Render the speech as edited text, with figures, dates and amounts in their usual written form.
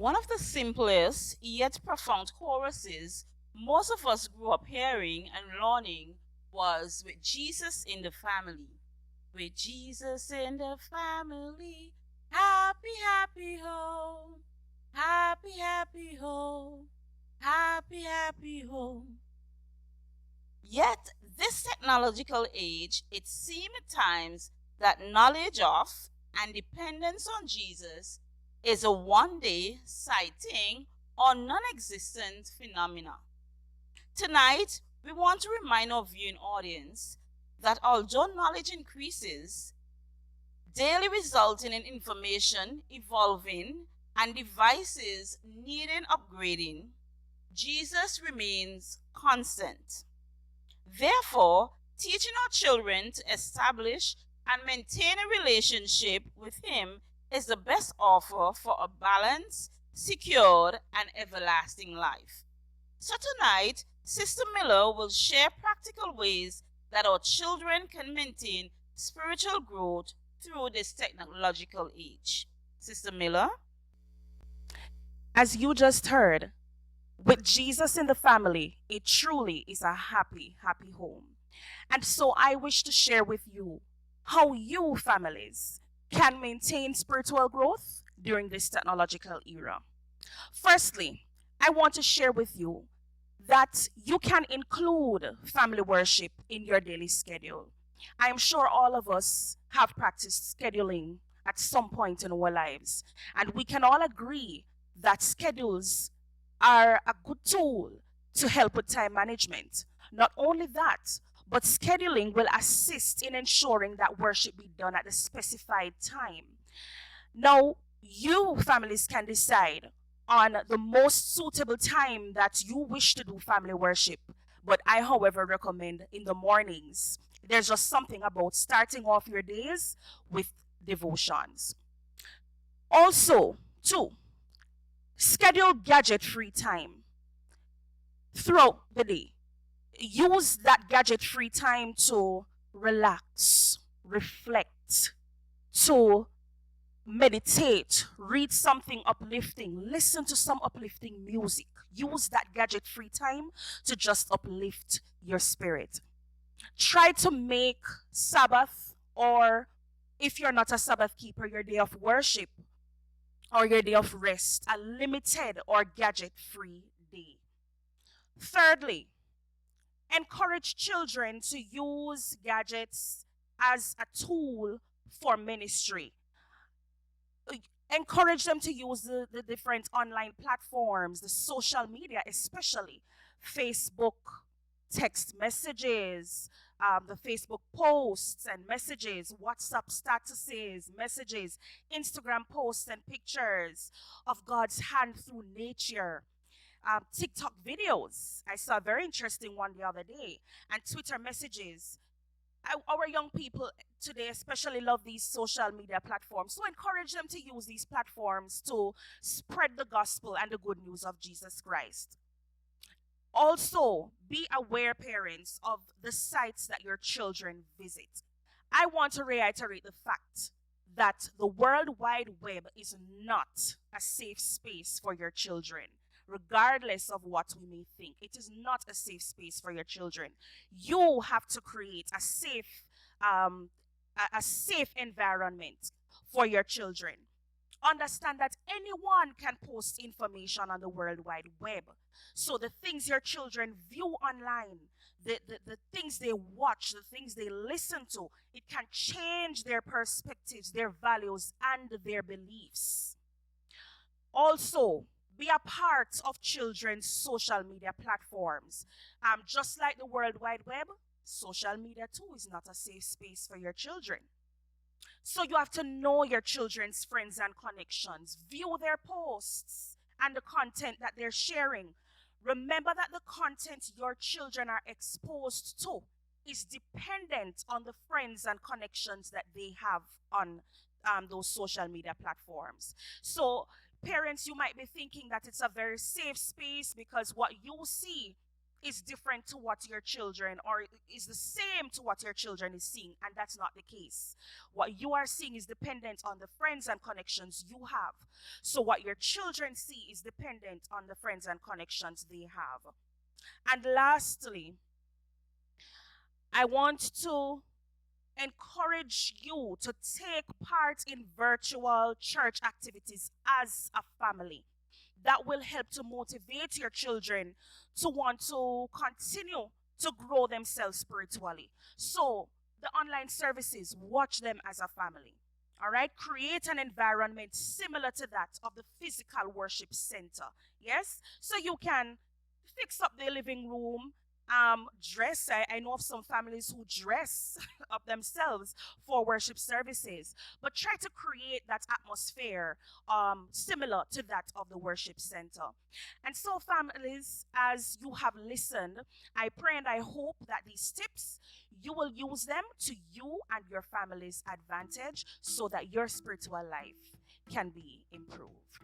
One of the simplest yet profound choruses most of us grew up hearing and learning was "With Jesus in the Family." With Jesus in the family, happy, happy home. Happy, happy home. Happy, happy home. Yet, this technological age, it seems at times that knowledge of and dependence on Jesus is a one day sighting or non existent phenomena. Tonight, we want to remind our viewing audience that although knowledge increases, daily resulting in information evolving and devices needing upgrading, Jesus remains constant. Therefore, teaching our children to establish and maintain a relationship with Him is the best offer for a balanced, secured, and everlasting life. So, tonight, Sister Miller will share practical ways that our children can maintain spiritual growth through this technological age. Sister Miller? As you just heard, with Jesus in the family, it truly is a happy, happy home. And so I wish to share with you how you families can maintain spiritual growth during this technological era. Firstly, I want to share with you that you can include family worship in your daily schedule. I am sure all of us have practiced scheduling at some point in our lives, and we can all agree that schedules are a good tool to help with time management. Not only that, but scheduling will assist in ensuring that worship be done at the specified time. Now, you families can decide on the most suitable time that you wish to do family worship. But I, however, recommend in the mornings. There's just something about starting off your days with devotions. Also, two, schedule gadget free time throughout the day. Use that gadget free time to relax, reflect, to meditate, read something uplifting, listen to some uplifting music. Use that gadget free time to just uplift your spirit. Try to make Sabbath, or if you're not a Sabbath keeper, your day of worship or your day of rest, a limited or gadget free day. Thirdly, encourage children to use gadgets as a tool for ministry. Encourage them to use the different online platforms, the social media, especially Facebook, text messages, the Facebook posts and messages, WhatsApp statuses, messages, Instagram posts and pictures of God's hand through nature. TikTok videos. I saw a very interesting one the other day, and Twitter messages. Our young people today especially love these social media platforms. So encourage them to use these platforms to spread the gospel and the good news of Jesus Christ. Also, be aware, parents, of the sites that your children visit. I want to reiterate the fact that the World Wide Web is not a safe space for your children, regardless of what we may think. It is not a safe space for your children. You have to create um, a safe environment for your children. Understand that anyone can post information on the World Wide Web. So the things your children view online, the things they watch, the things they listen to, it can change their perspectives, their values, and their beliefs. Also, be a part of children's social media platforms. Just like the World Wide Web, social media too is not a safe space for your children. So you have to know your children's friends and connections, view their posts and the content that they're sharing. Remember that the content your children are exposed to is dependent on the friends and connections that they have on those social media platforms. So, parents, you might be thinking that it's a very safe space because what you see is different to what your children, or is the same to what your children is seeing, and that's not the case. What you are seeing is dependent on the friends and connections you have. So what your children see is dependent on the friends and connections they have. And lastly, I want to encourage you to take part in virtual church activities as a family. That will help to motivate your children to want to continue to grow themselves spiritually. So, the online services, watch them as a family. All right, create an environment similar to that of the physical worship center. Yes, so you can fix up the living room, dress. I know of some families who dress up themselves for worship services, but try to create that atmosphere similar to that of the worship center. And so, families, as you have listened, I pray and I hope that these tips, you will use them to you and your family's advantage so that your spiritual life can be improved.